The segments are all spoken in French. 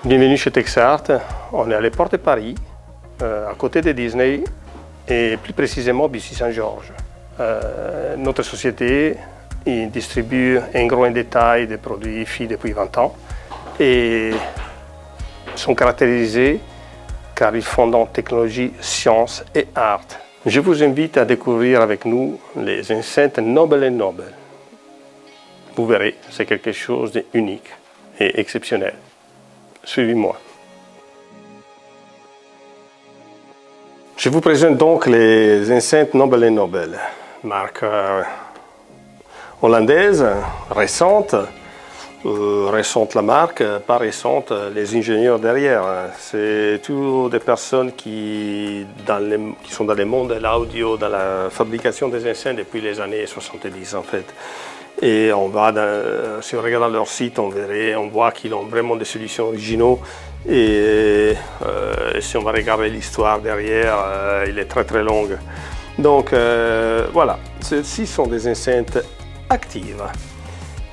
Bienvenue chez Texart, on est à la porte de Paris, à côté de Disney et plus précisément Bussy-Saint-Georges. Notre société distribue en gros en détail des produits FI depuis 20 ans et sont caractérisés car ils font dans technologie, science et art. Je vous invite à découvrir avec nous les enceintes Nobel & Nobel. Vous verrez, c'est quelque chose d'unique et exceptionnel. Suivez-moi. Je vous présente donc les enceintes Nobel & Nobel, marque hollandaise, récente. Récente la marque, pas récente les ingénieurs derrière. C'est toutes des personnes qui sont dans le monde de l'audio, dans la fabrication des enceintes depuis les années 70 en fait. Et si on regarde leur site, on voit qu'ils ont vraiment des solutions originaux. Et si on va regarder l'histoire derrière, elle est très très longue. Donc voilà, celles-ci sont des enceintes actives.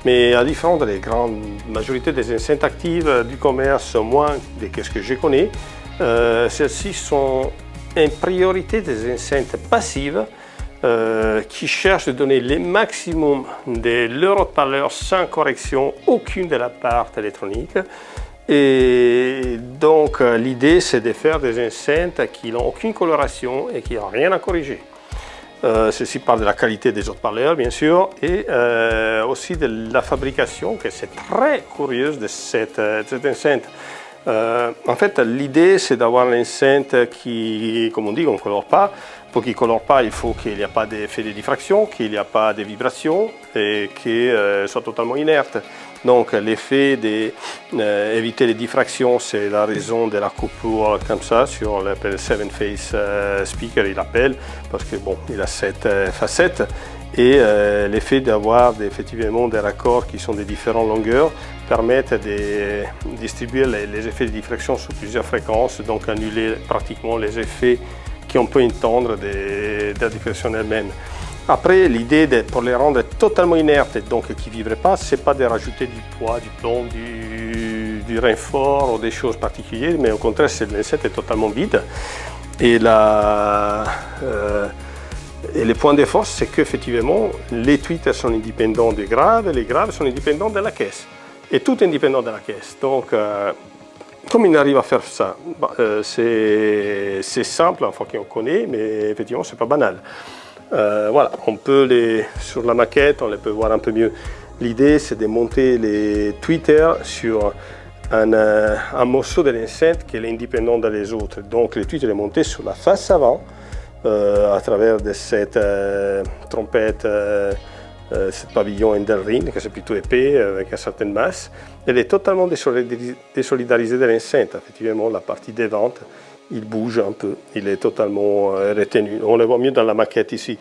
Mais à différence de la grande majorité des enceintes actives du commerce, moins de ce que je connais, celles-ci sont en priorité des enceintes passives qui cherchent à donner le maximum de leur haut-parleur sans correction aucune de la part électronique. Et donc l'idée c'est de faire des enceintes qui n'ont aucune coloration et qui n'ont rien à corriger. Ceci parle de la qualité des haut-parleurs bien sûr et aussi de la fabrication, que c'est très curieuse de cette enceinte. En fait l'idée c'est d'avoir une enceinte qui, comme on dit, on ne colore pas. Pour qu'il ne colore pas, il faut qu'il n'y ait pas d'effet de diffraction, qu'il n'y ait pas de vibration et qu'il soit totalement inerte. Donc l'effet d'éviter les diffractions, c'est la raison de la coupure comme ça sur le 7-face speaker, il appelle, parce que bon, il a 7 facettes. Et l'effet d'avoir effectivement des raccords qui sont de différentes longueurs permettent de distribuer les effets de diffraction sur plusieurs fréquences, donc annuler pratiquement les effets qu'on peut entendre de la diffraction elle-même. Après, l'idée pour les rendre totalement inertes et donc qui ne vibrent pas, ce n'est pas de rajouter du poids, du plomb, du renfort ou des choses particulières, mais au contraire, l'enceinte est totalement vide. Et le point de force, c'est qu'effectivement, les tweeters sont indépendants des graves et les graves sont indépendants de la caisse. Et tout est indépendant de la caisse. Donc, comme il arrive à faire ça, c'est simple, une fois qu'on connaît, mais effectivement, ce n'est pas banal. Voilà, sur la maquette, on les peut voir un peu mieux. L'idée, c'est de monter les tweeters sur un morceau de l'enceinte qui est indépendant des autres. Donc, les tweeters sont montés sur la face avant, à travers de cette trompette, ce pavillon Endelring, qui est plutôt épais, avec une certaine masse. Elle est totalement désolidarisée de l'enceinte. Effectivement, la partie des ventes, il bouge un peu, il est totalement retenu. On le voit mieux dans la maquette ici.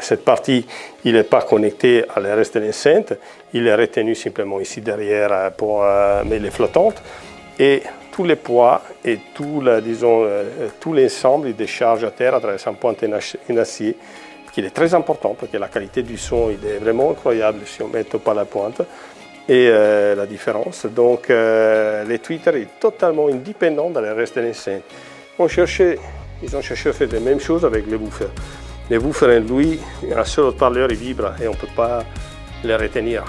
Cette partie, il n'est pas connecté à le reste de l'enceinte. Il est retenu simplement ici derrière, mais elle est flottante. Et tous les poids et tout l'ensemble, il décharge à terre à travers un point en acier, qui est très important parce que la qualité du son il est vraiment incroyable si on ne met pas la pointe. Et la différence. Donc les tweeters sont totalement indépendants dans le reste de l'enceinte. Ils ont cherché à faire la même chose avec les woofers. Les woofers, lui, un seul haut-parleur, il vibre et on ne peut pas les retenir.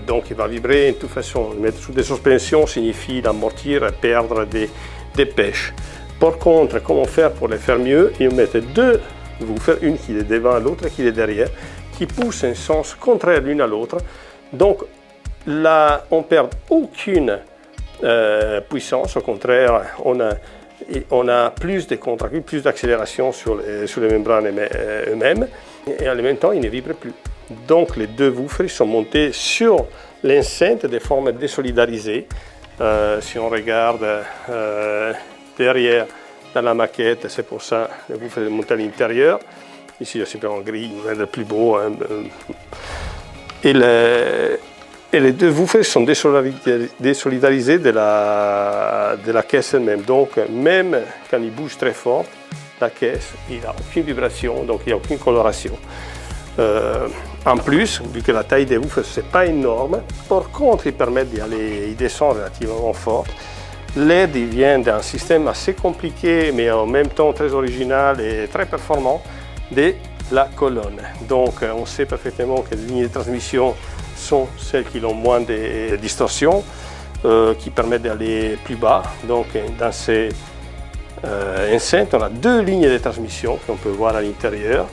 Donc il va vibrer de toute façon. Mettre sous des suspensions signifie d'amortir et perdre des pêches. Par contre, comment faire pour les faire mieux? Ils mettent deux woofers, une qui est devant l'autre qui est derrière, qui poussent en sens contraire l'une à l'autre. Donc là, on ne perd aucune puissance, au contraire, on a plus de contractile, plus d'accélération sur les membranes eux-mêmes, et en même temps, ils ne vibrent plus. Donc les deux woofers sont montés sur l'enceinte de forme désolidarisée. Si on regarde derrière dans la maquette, c'est pour ça que les woofers sont montés à l'intérieur. Ici, il y a simplement gris, le plus beau. Hein. Et les deux woofers sont désolidarisés de la caisse elle-même. Donc, même quand ils bougent très fort, la caisse, il n'a aucune vibration, donc il n'y a aucune coloration. En plus, vu que la taille des woofers c'est pas énorme, par contre ils permettent d'y aller, ils descendent relativement fort. LED vient d'un système assez compliqué mais en même temps très original et très performant de la colonne. Donc on sait parfaitement que les lignes de transmission sont celles qui ont moins de distorsion, qui permettent d'aller plus bas. Donc dans ces enceintes, on a deux lignes de transmission qu'on peut voir à l'intérieur,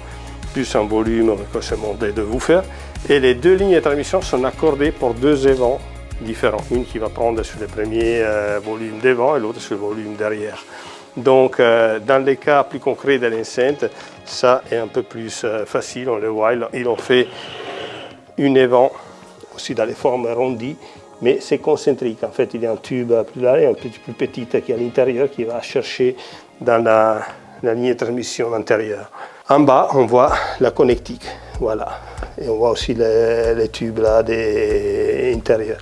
plus un volume forcément des deux woofers. Et les deux lignes de transmission sont accordées pour deux évents différents. Une qui va prendre sur le premier volume devant et l'autre sur le volume derrière. Donc dans les cas plus concrets de l'enceinte, ça est un peu plus facile. On le voit, ils ont fait une évent aussi dans les formes arrondies, mais c'est concentrique. En fait, il y a un tube plus large et un petit plus petit qui est à l'intérieur qui va chercher dans la ligne de transmission antérieure. En bas, on voit la connectique, voilà. Et on voit aussi les tubes là intérieurs.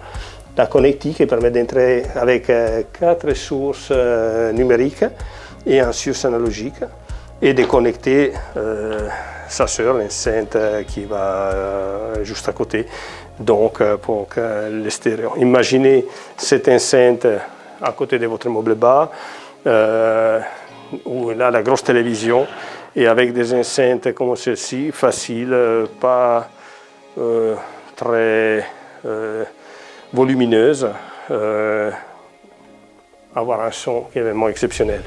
La connectique permet d'entrer avec 4 sources numériques et un source analogique et de connecter sa sœur, l'enceinte qui va juste à côté, donc pour le stéréo. Imaginez cette enceinte à côté de votre meuble bas, où il a la grosse télévision, et avec des enceintes comme celle-ci, faciles, pas très volumineuses, avoir un son qui est vraiment exceptionnel.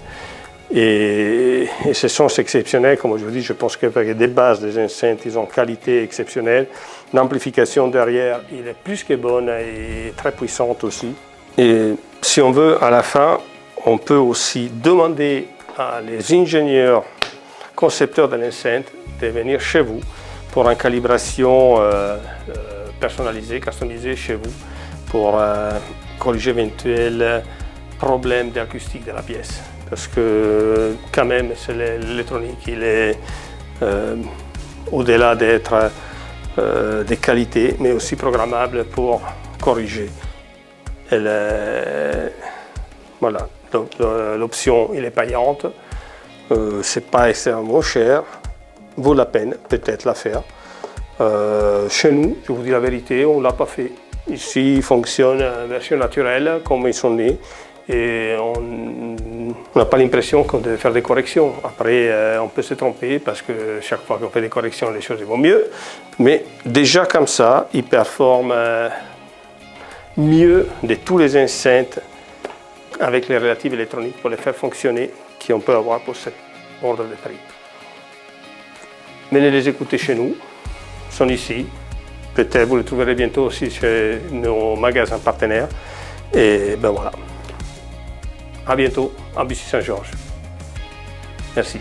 Et ce son exceptionnel, comme je vous dis, je pense qu'avec des bases des enceintes, ils ont une qualité exceptionnelle. L'amplification derrière, il est plus que bonne et très puissante aussi. Et si on veut, à la fin, on peut aussi demander à les ingénieurs concepteurs de l'enceinte de venir chez vous pour une calibration personnalisée, customisée chez vous, pour corriger éventuels problèmes d'acoustique de la pièce. Parce que quand même, c'est l'électronique, il est au-delà d'être de qualité, mais aussi programmable pour corriger. Voilà, donc l'option il est payante, c'est pas extrêmement cher, vaut la peine peut-être la faire. Chez nous, je vous dis la vérité, on ne l'a pas fait. Ici, il fonctionne en version naturelle, comme ils sont nés, et on n'a pas l'impression qu'on devait faire des corrections. Après, on peut se tromper parce que chaque fois qu'on fait des corrections, les choses vont mieux. Mais déjà comme ça, ils performent mieux de tous les enceintes avec les relatives électroniques pour les faire fonctionner qu'on peut avoir pour cet ordre de prix. Venez les écouter chez nous, ils sont ici. Peut-être vous les trouverez bientôt aussi chez nos magasins partenaires. Et ben voilà. À bientôt à Bussy Saint-Georges. Merci.